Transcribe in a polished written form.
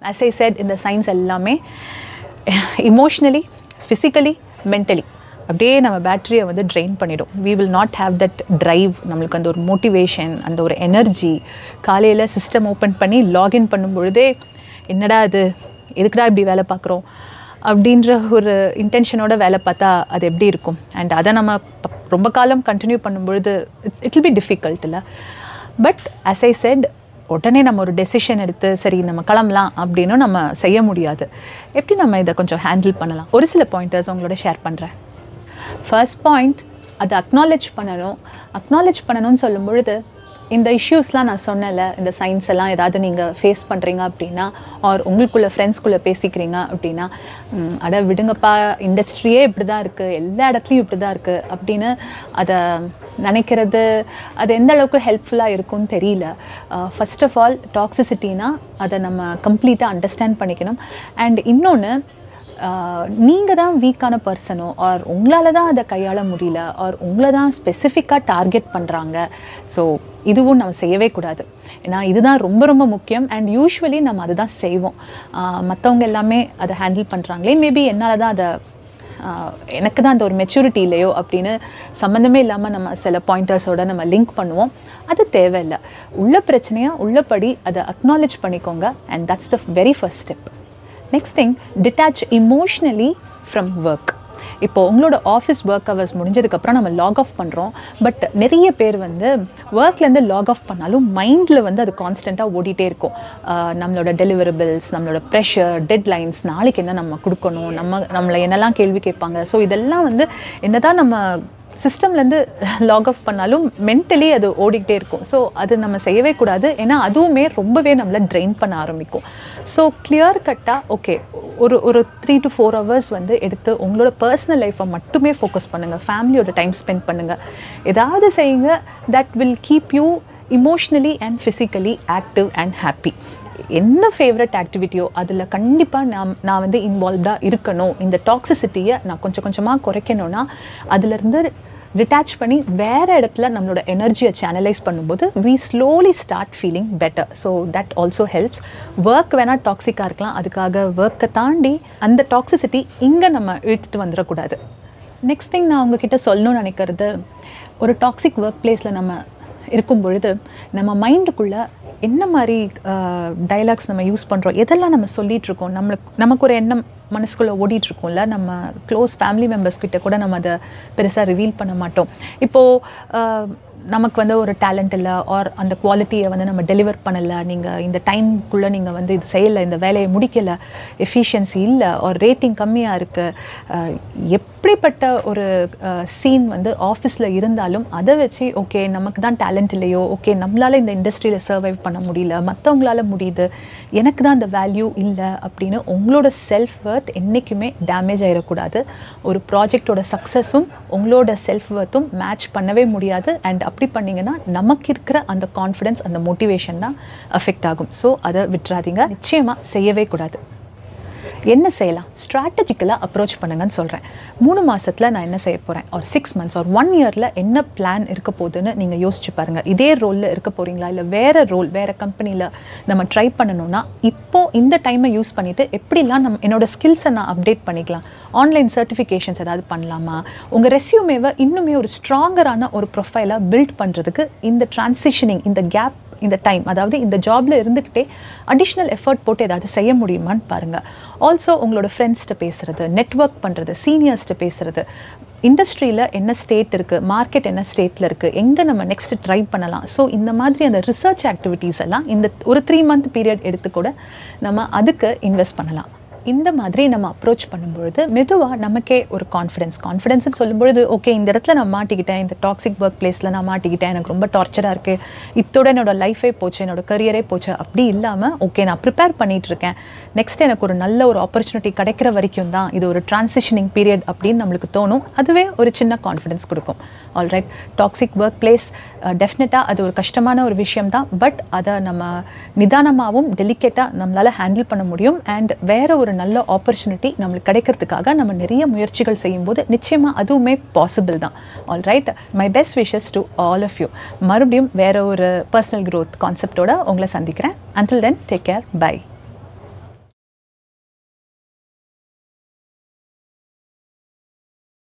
as I said இந்த science எல்லாமே emotionally, physically, mentally அப்படியே நம்ம பேட்டரியை வந்து ட்ரெயின் பண்ணிடும். we will not have that drive. நம்மளுக்கு அந்த ஒரு மோட்டிவேஷன், அந்த ஒரு எனர்ஜி, காலையில் சிஸ்டம் ஓப்பன் பண்ணி லாகின் பண்ணும்பொழுதே என்னடா இது, எதுக்குடா இப்படி வேலை பார்க்குறோம் அப்படின்ற ஒரு இன்டென்ஷனோட வேலை பார்த்தா அது எப்படி இருக்கும். அண்ட் அதை நம்ம ரொம்ப காலம் கண்டினியூ பண்ணும்பொழுது இட் வில் பி டிஃபிகல்ட் இல்லை. பட் as I said, உடனே நம்ம ஒரு டெசிஷன் எடுத்து சரி நம்ம கிளம்பலாம் அப்படின்னும் நம்ம செய்ய முடியாது. எப்படி நம்ம இதை கொஞ்சம் ஹேண்டில் பண்ணலாம், ஒரு சில பாயிண்டர்ஸ் உங்களோட ஷேர் பண்ணுறேன். ஃபர்ஸ்ட் பாயிண்ட், அதை அக்னாலேஜ் பண்ணணும்னு சொல்லும் பொழுது இந்த இஷ்யூஸ்லாம் நான் சொன்னல, இந்த சயின்ஸ் எல்லாம் ஏதாவது நீங்கள் ஃபேஸ் பண்ணுறீங்க அப்படின்னா, ஆர் உங்களுக்குள்ளே ஃப்ரெண்ட்ஸ்குள்ளே பேசிக்கிறீங்க அப்படின்னா, அட விடுங்கப்பா இண்டஸ்ட்ரியே இப்படி தான் இருக்குது, எல்லா இடத்துலையும் இப்படி தான் இருக்குது அப்படின்னு அதை நினைக்கிறது அது எந்த அளவுக்கு ஹெல்ப்ஃபுல்லாக இருக்கும்னு தெரியல. ஃபர்ஸ்ட் ஆஃப் ஆல் டாக்ஸிசிட்டினா அதை நம்ம கம்ப்ளீட்டாக அண்டர்ஸ்டாண்ட் பண்ணிக்கணும். அண்ட் இன்னொன்று, நீங்கள் தான் வீக்கான பர்சனோ ஆர் உங்களால் தான் அதை கையாள முடியல ஆர் உங்களை தான் ஸ்பெசிஃபிக்காக டார்கெட் பண்ணுறாங்க. ஸோ இதுவும் நம்ம செய்யவே கூடாது. ஏன்னா இதுதான் ரொம்ப ரொம்ப முக்கியம். அண்ட் யூஸ்வலி நம்ம அதுதான் செய்வோம். மற்றவங்க எல்லாமே அதை ஹேண்டில் பண்ணுறாங்களே, மேபி என்னால் தான் அதை எனக்கு தான் அந்த ஒரு மெச்சூரிட்டி இல்லையோ அப்படின்னு சம்மந்தமே இல்லாமல் நம்ம சில பாயிண்டர்ஸோடு நம்ம லிங்க் பண்ணுவோம். அது தேவையில்லை. உள்ள பிரச்சனையாக உள்ளபடி அதை அக்னாலேஜ் பண்ணிக்கோங்க. And that's the very first step. Next thing, detach emotionally from work. இப்போது உங்களோட ஆஃபீஸ் ஒர்க் ஹவர்ஸ் முடிஞ்சதுக்கப்புறம் நம்ம லாக் ஆஃப் பண்ணுறோம். பட் நிறைய பேர் வந்து ஒர்க்லேருந்து லாக் ஆஃப் பண்ணாலும் மைண்டில் வந்து அது கான்ஸ்டண்ட்டாக ஓடிட்டே இருக்கும். நம்மளோட டெலிவரபிள்ஸ், நம்மளோட ப்ரெஷர், டெட்லைன்ஸ், நாளைக்கு என்ன நம்ம கொடுக்கணும், நம்மளை என்னெல்லாம் கேள்வி கேட்பாங்க. ஸோ இதெல்லாம் வந்து என்ன தான் நம்ம சிஸ்டம்லேருந்து லாக் ஆஃப் பண்ணாலும் மென்டலி அது ஓடிக்கிட்டே இருக்கும். ஸோ அது நம்ம செய்யவே கூடாது. ஏன்னா அதுவுமே ரொம்பவே நம்மளை ட்ரெயின் பண்ண ஆரம்பிக்கும். ஸோ கிளியர் கட்டாக ஓகே, ஒரு 3 to 4 hours வந்து எடுத்து உங்களோட பர்சனல் லைஃப்பை மட்டுமே ஃபோக்கஸ் பண்ணுங்கள். ஃபேமிலியோட டைம் ஸ்பெண்ட் பண்ணுங்கள். ஏதாவது செய்யுங்க that will keep you emotionally and physically active and happy. என்ன ஃபேவரட் ஆக்டிவிட்டியோ அதில் கண்டிப்பாக நான் வந்து இன்வால்வ்டாக இருக்கணும். இந்த டாக்ஸிசிட்டியை நான் கொஞ்சம் கொஞ்சமாக குறைக்கணும்னா அதிலேருந்து டிட்டாச் பண்ணி வேறு இடத்துல நம்மளோட எனர்ஜியை சேனலைஸ் பண்ணும்போது we slowly start feeling better. So that also helps. Work வேணால் டாக்ஸிக்காக இருக்கலாம், அதுக்காக ஒர்க்கை தாண்டி அந்த டாக்ஸிசிட்டி இங்கே நம்ம இழுத்துட்டு வந்துடக்கூடாது. நெக்ஸ்ட் திங் நான் உங்ககிட்ட சொல்லணும்னு நினைக்கிறது, ஒரு டாக்ஸிக் ஒர்க் பிளேஸில் நம்ம இருக்கும் பொழுது நம்ம மைண்டுக்குள்ளே என்ன மாதிரி டைலாக்ஸ் நம்ம யூஸ் பண்ணுறோம், எதெல்லாம் நம்ம சொல்லிகிட்ருக்கோம், நமக்கு ஒரு எண்ணம் மனசுக்குள்ளே ஓடிட்டுருக்கோம்ல. நம்ம க்ளோஸ் ஃபேமிலி மெம்பர்ஸ்கிட்ட கூட நம்ம அதை பெருசாக ரிவீல் பண்ண மாட்டோம். இப்போது நமக்கு வந்து ஒரு டேலண்ட் இல்லை ஆர் அந்த குவாலிட்டியை வந்து நம்ம டெலிவர் பண்ணலை, நீங்கள் இந்த டைம்குள்ளே நீங்கள் வந்து இது செய்யலை, இந்த வேலையை முடிக்கலை, எஃபிஷியன்சி இல்லை ஆர் ரேட்டிங் கம்மியாக இருக்குது, எப்படிப்பட்ட ஒரு சீன் வந்து ஆஃபீஸில் இருந்தாலும் அதை வச்சு ஓகே நமக்கு தான் டேலண்ட் இல்லையோ, ஓகே நம்மளால் இந்த இண்டஸ்ட்ரியில் சர்வைவ் பண்ண முடியல, மற்றவங்களால முடியுது, எனக்கு தான் அந்த வேல்யூ இல்லை அப்படின்னு உங்களோட செல்ஃப் ஒர்த் என்றைக்குமே டேமேஜ் ஆகிடக்கூடாது. ஒரு ப்ராஜெக்டோட சக்ஸஸும் உங்களோட செல்ஃப் ஒர்த்தும் மேட்ச் பண்ணவே முடியாது. அண்ட் அப்படி பண்ணிங்கன்னா நமக்கு இருக்கிற அந்த கான்ஃபிடென்ஸ், அந்த மோட்டிவேஷன் தான் அஃபெக்ட் ஆகும். ஸோ அதை விட்டுறாதீங்க, நிச்சயமாக செய்யவே கூடாது. என்ன செய்யலாம், ஸ்ட்ராட்டஜிக்கலாக அப்ரோச் பண்ணுங்கன்னு சொல்கிறேன். 3 மாதத்தில் நான் என்ன செய்ய போகிறேன், ஒரு 6 months ஒரு 1 yearல என்ன பிளான் இருக்க போகுதுன்னு நீங்கள் யோசிச்சு பாருங்கள். இதே ரோலில் இருக்க போகிறீங்களா, இல்லை வேறு ரோல் வேறு கம்பெனியில் நம்ம ட்ரை பண்ணணும்னா இப்போது இந்த டைமை யூஸ் பண்ணிவிட்டு எப்படிலாம் என்னோடய ஸ்கில்ஸை நான் அப்டேட் பண்ணிக்கலாம், ஆன்லைன் சர்டிஃபிகேஷன்ஸ் ஏதாவது பண்ணலாமா, உங்கள் ரெஸ்யூமேவை இன்னுமே ஒரு ஸ்ட்ராங்கரான ஒரு ப்ரொஃபைலாக பில்ட் பண்ணுறதுக்கு இந்த ட்ரான்சிஷனிங், இந்த கேப், இந்த டைம், அதாவது இந்த ஜாபில் இருந்துக்கிட்டே அடிஷ்னல் எஃபர்ட் போட்டு ஏதாவது செய்ய முடியுமான்னு பாருங்கள். ஆல்சோ உங்களோட ஃப்ரெண்ட்ஸ்கிட்ட பேசுகிறது, நெட்வொர்க் பண்ணுறது, சீனியர்ஸ்கிட்ட பேசுகிறது, இண்டஸ்ட்ரியில் என்ன ஸ்டேட் இருக்குது, மார்க்கெட் என்ன ஸ்டேட்டில் இருக்குது, எங்கே நம்ம நெக்ஸ்ட் ட்ரை பண்ணலாம். ஸோ இந்த மாதிரி அந்த ரிசர்ச் ஆக்டிவிட்டீஸ் எல்லாம் இந்த ஒரு 3 month பீரியட் எடுத்து கூட நம்ம அதுக்கு இன்வெஸ்ட் பண்ணலாம். இந்த மாதிரி நம்ம அப்ரோச் பண்ணும்பொழுது மெதுவாக நமக்கே ஒரு கான்ஃபிடென்ஸ்னு சொல்லும்பொழுது ஓகே இந்த இடத்துல நான் மாட்டிக்கிட்டேன், இந்த டாக்ஸிக் ஒர்க் பிளேஸில் நான் மாட்டிக்கிட்டேன், எனக்கு ரொம்ப டார்ச்சராக இருக்குது, இத்தோட என்னோடய லைஃபே போச்சு, என்னோடய கரியரே போச்சு, அப்படி இல்லாமல் ஓகே நான் ப்ரிப்பேர் பண்ணிகிட்ருக்கேன், நெக்ஸ்ட் எனக்கு ஒரு நல்ல ஒரு ஆப்பர்ச்சுனிட்டி கிடைக்கிற வரைக்கும் தான் இது ஒரு ட்ரான்சிஷனிங் பீரியட் அப்படின்னு நம்மளுக்கு தோணும். அதுவே ஒரு சின்ன கான்ஃபிடென்ஸ் கொடுக்கும். ஆல்ரைட், டாக்ஸிக் ஒர்க் பிளேஸ் டெஃபினட்டாக அது ஒரு கஷ்டமான ஒரு விஷயம் தான். பட் அதை நம்ம நிதானமாகவும் டெலிகேட்டாக நம்மளால் ஹேண்டில் பண்ண முடியும். அண்ட் வேறு ஒரு நல்ல ஆப்பர்ச்சுனிட்டி நம்மளுக்கு கிடைக்கிறதுக்காக நம்ம நிறைய முயற்சிகள் செய்யும்போது நிச்சயமாக அதுவுமே பாசிபிள் தான். Alright, my best wishes to all of you. மறுபடியும் வேறு ஒரு பர்சனல் க்ரோத் கான்செப்டோட உங்களை சந்திக்கிறேன். Until then, take care, by.